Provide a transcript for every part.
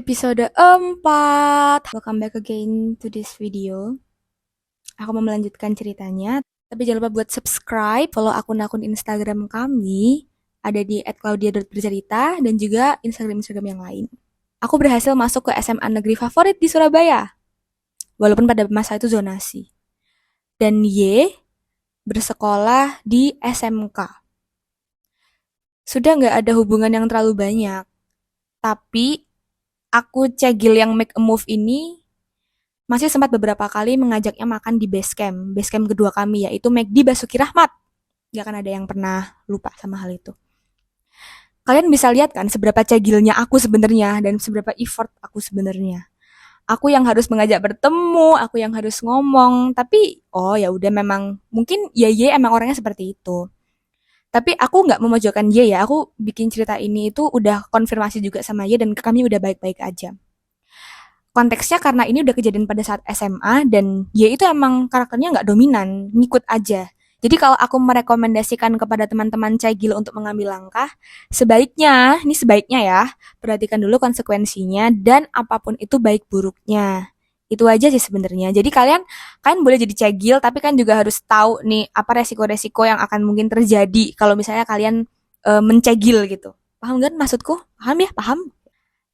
Episode 4. Welcome back again to this video. Aku mau melanjutkan ceritanya, tapi jangan lupa buat subscribe, follow akun-akun Instagram kami, ada di @claudia.bercerita dan juga Instagram yang lain. Aku berhasil masuk ke SMA negeri favorit di Surabaya, walaupun pada masa itu zonasi. Dan Y bersekolah di SMK. Sudah nggak ada hubungan yang terlalu banyak, tapi aku cegil yang make a move ini masih sempat beberapa kali mengajaknya makan di base camp kedua kami, yaitu McD Basuki Rahmat. Gak akan ada yang pernah lupa sama hal itu. Kalian bisa lihat kan seberapa cegilnya aku sebenarnya dan seberapa effort aku sebenarnya. Aku yang harus mengajak bertemu, aku yang harus ngomong, tapi oh ya udah memang mungkin ya emang orangnya seperti itu. Tapi aku nggak memojokkan Ye ya, aku bikin cerita ini itu udah konfirmasi juga sama Ye dan kami udah baik-baik aja. Konteksnya karena ini udah kejadian pada saat SMA dan dia itu emang karakternya nggak dominan, ngikut aja. Jadi kalau aku merekomendasikan kepada teman-teman cagil untuk mengambil langkah, sebaiknya ya, perhatikan dulu konsekuensinya dan apapun itu baik buruknya. Itu aja sih sebenarnya. Jadi kalian boleh jadi cagil, tapi kan juga harus tahu nih apa resiko-resiko yang akan mungkin terjadi kalau misalnya kalian mencegil gitu. Paham kan maksudku? Paham ya? Paham?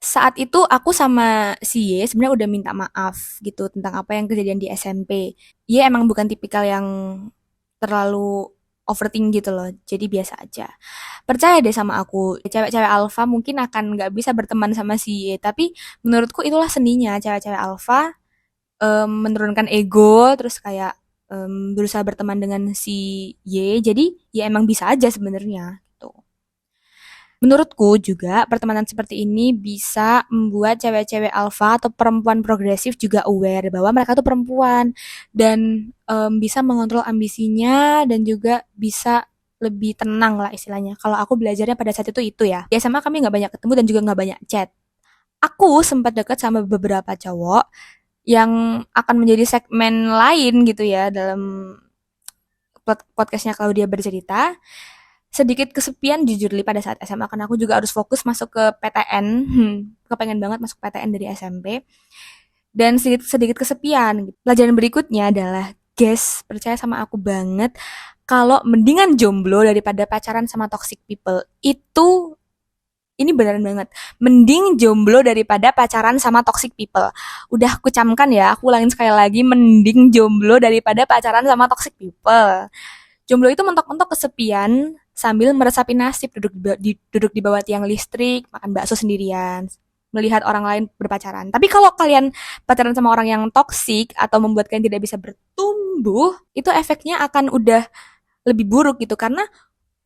Saat itu aku sama si Y sebenarnya udah minta maaf gitu tentang apa yang kejadian di SMP. Y emang bukan tipikal yang terlalu overthink gitu loh, jadi biasa aja. Percaya deh sama aku, cewek-cewek alpha mungkin akan nggak bisa berteman sama si Y, tapi menurutku itulah seninya cewek-cewek alpha, menurunkan ego, terus kayak berusaha berteman dengan si Y, jadi ya emang bisa aja sebenarnya. Gitu. Menurutku juga pertemanan seperti ini bisa membuat cewek-cewek alpha atau perempuan progresif juga aware bahwa mereka tuh perempuan dan bisa mengontrol ambisinya dan juga bisa lebih tenang lah istilahnya. Kalau aku belajarnya pada saat itu ya. Ya sama kami nggak banyak ketemu dan juga nggak banyak chat. Aku sempat dekat sama beberapa cowok yang akan menjadi segmen lain gitu ya dalam podcastnya kalau dia bercerita sedikit kesepian jujur li pada saat SMA karena aku juga harus fokus masuk ke PTN. Kepengen banget masuk PTN dari SMP dan sedikit sedikit kesepian. Pelajaran berikutnya adalah guys, percaya sama aku banget kalau mendingan jomblo daripada pacaran sama toxic people. Itu ini beneran banget. Mending jomblo daripada pacaran sama toxic people. Udah aku camkan ya, aku ulangin sekali lagi, mending jomblo daripada pacaran sama toxic people. Jomblo itu mentok-mentok kesepian sambil meresapi nasib duduk di bawah tiang listrik, makan bakso sendirian, melihat orang lain berpacaran. Tapi kalau kalian pacaran sama orang yang toksik atau membuat kalian tidak bisa bertumbuh, itu efeknya akan udah lebih buruk gitu karena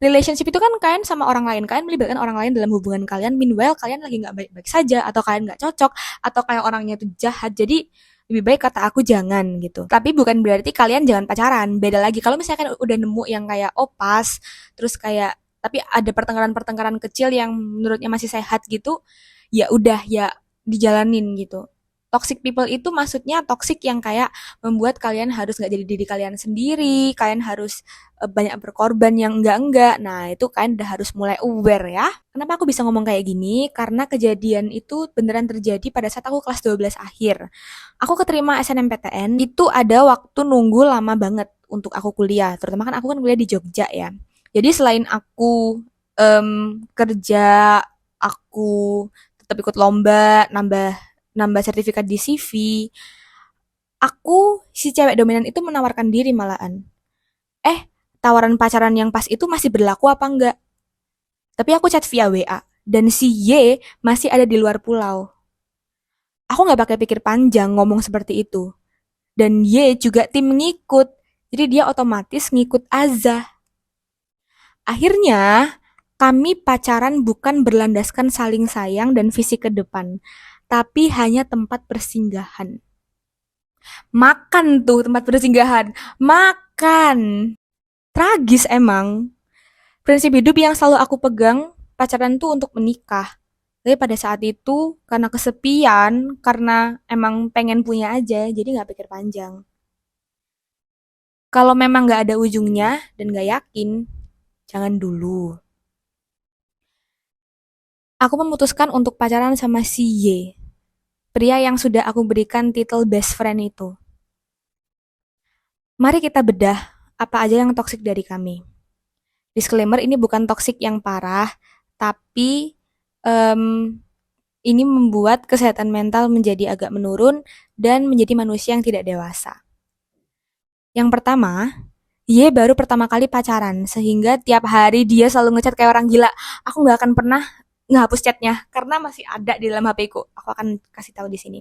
relationship itu kan kalian sama orang lain, kalian melibatkan orang lain dalam hubungan kalian, meanwhile kalian lagi nggak baik-baik saja, atau kalian nggak cocok, atau kayak orangnya itu jahat, jadi lebih baik kata aku jangan gitu. Tapi bukan berarti kalian jangan pacaran, beda lagi. Kalau misalnya udah nemu yang kayak oh pas, terus kayak tapi ada pertengkaran-pertengkaran kecil yang menurutnya masih sehat gitu, ya udah ya dijalanin gitu. Toxic people itu maksudnya toxic yang kayak membuat kalian harus nggak jadi diri kalian sendiri, kalian harus banyak berkorban yang enggak. Nah, itu kalian udah harus mulai aware ya. Kenapa aku bisa ngomong kayak gini? Karena kejadian itu beneran terjadi pada saat aku kelas 12 akhir. Aku keterima SNMPTN, itu ada waktu nunggu lama banget untuk aku kuliah. Terutama kan aku kan kuliah di Jogja ya. Jadi selain aku kerja, aku tetap ikut lomba, nambah nambah sertifikat di CV, aku si cewek dominan itu menawarkan diri malahan. Eh, tawaran pacaran yang pas itu masih berlaku apa enggak? Tapi aku chat via WA dan si Y masih ada di luar pulau. Aku nggak pakai pikir panjang ngomong seperti itu. Dan Y juga tim ngikut. Jadi dia otomatis ngikut Azah. Akhirnya kami pacaran bukan berlandaskan saling sayang dan visi ke depan, tapi hanya tempat persinggahan. Makan tuh tempat persinggahan. Makan. Tragis emang. Prinsip hidup yang selalu aku pegang, pacaran tuh untuk menikah. Tapi pada saat itu, karena kesepian, karena emang pengen punya aja, jadi gak pikir panjang. Kalau memang gak ada ujungnya dan gak yakin, jangan dulu. Aku memutuskan untuk pacaran sama si Y. pria yang sudah aku berikan titel best friend itu. Mari kita bedah apa aja yang toksik dari kami. Disclaimer, ini bukan toksik yang parah, tapi em, ini membuat kesehatan mental menjadi agak menurun dan menjadi manusia yang tidak dewasa. Yang pertama, dia baru pertama kali pacaran, sehingga tiap hari dia selalu ngechat kayak orang gila. Aku nggak akan pernah ngehapus chatnya karena masih ada di dalam HP ku. Aku akan kasih tahu di sini.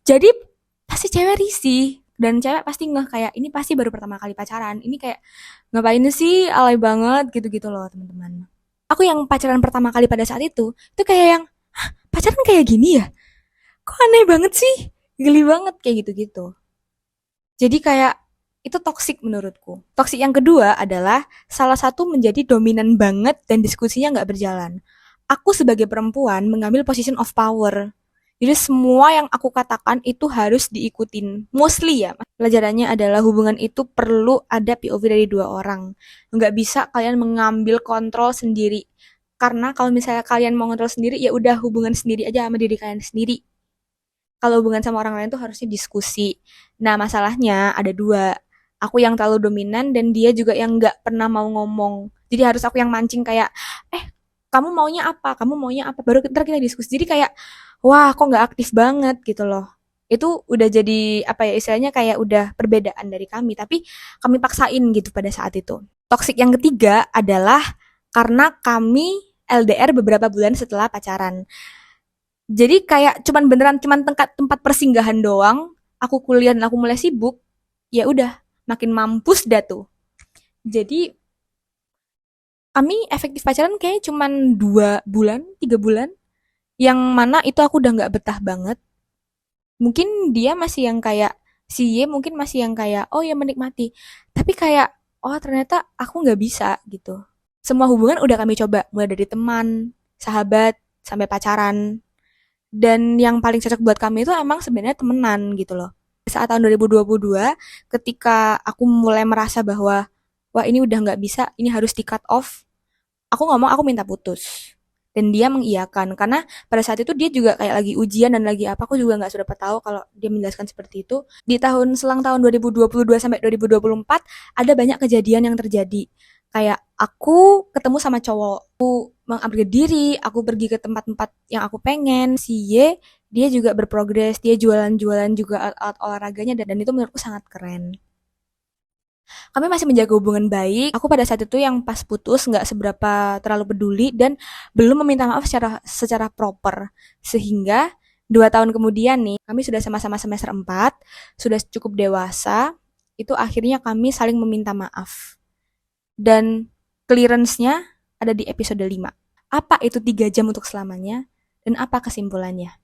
Jadi pasti cewek risih dan cewek pasti ngeh kayak ini pasti baru pertama kali pacaran. Ini kayak ngapain sih alay banget gitu-gitu loh teman-teman. Aku yang pacaran pertama kali pada saat itu kayak yang pacaran kayak gini ya? Kok aneh banget sih? Geli banget kayak gitu-gitu. Jadi kayak itu toksik menurutku. Toksik yang kedua adalah salah satu menjadi dominan banget dan diskusinya nggak berjalan. Aku sebagai perempuan mengambil position of power. Jadi semua yang aku katakan itu harus diikutin. Mostly ya. Pelajarannya adalah hubungan itu perlu ada POV dari dua orang. Nggak bisa kalian mengambil kontrol sendiri. Karena kalau misalnya kalian mau kontrol sendiri, ya udah hubungan sendiri aja sama diri kalian sendiri. Kalau hubungan sama orang lain tuh harusnya diskusi. Nah, masalahnya ada dua. Aku yang terlalu dominan dan dia juga yang nggak pernah mau ngomong. Jadi harus aku yang mancing kayak, kamu maunya apa? Kamu maunya apa? Baru ntar kita diskusi. Jadi kayak, wah, kok nggak aktif banget gitu loh. Itu udah jadi apa ya istilahnya kayak udah perbedaan dari kami. Tapi kami paksain gitu pada saat itu. Toksik yang ketiga adalah karena kami LDR beberapa bulan setelah pacaran. Jadi kayak cuman beneran cuman tempat persinggahan doang. Aku kuliah dan aku mulai sibuk. Ya udah, makin mampus dah tuh. Jadi kami efektif pacaran kayaknya cuman 2 bulan, 3 bulan. Yang mana itu aku udah nggak betah banget. Mungkin dia masih yang kayak si Y mungkin masih yang kayak oh ya menikmati. Tapi kayak oh ternyata aku nggak bisa gitu. Semua hubungan udah kami coba, mulai dari teman, sahabat, sampai pacaran. Dan yang paling cocok buat kami itu emang sebenarnya temenan gitu loh. Saat tahun 2022, ketika aku mulai merasa bahwa, wah ini udah nggak bisa, ini harus di cut off, aku ngomong aku minta putus. Dan dia mengiyakan, karena pada saat itu dia juga kayak lagi ujian dan lagi apa, aku juga nggak sudah tahu kalau dia menjelaskan seperti itu. Di selang tahun 2022 sampai 2024, ada banyak kejadian yang terjadi. Kayak aku ketemu sama cowok, aku mengupgrade diri, aku pergi ke tempat-tempat yang aku pengen. Si Y, dia juga berprogres, dia jualan-jualan juga alat olahraganya dan itu menurutku sangat keren. Kami masih menjaga hubungan baik. Aku pada saat itu yang pas putus nggak seberapa terlalu peduli dan belum meminta maaf secara proper. Sehingga 2 tahun kemudian nih, kami sudah sama-sama semester 4, sudah cukup dewasa, itu akhirnya kami saling meminta maaf. Dan clearance-nya ada di episode 5. Apa itu 3 jam untuk selamanya? Dan apa kesimpulannya?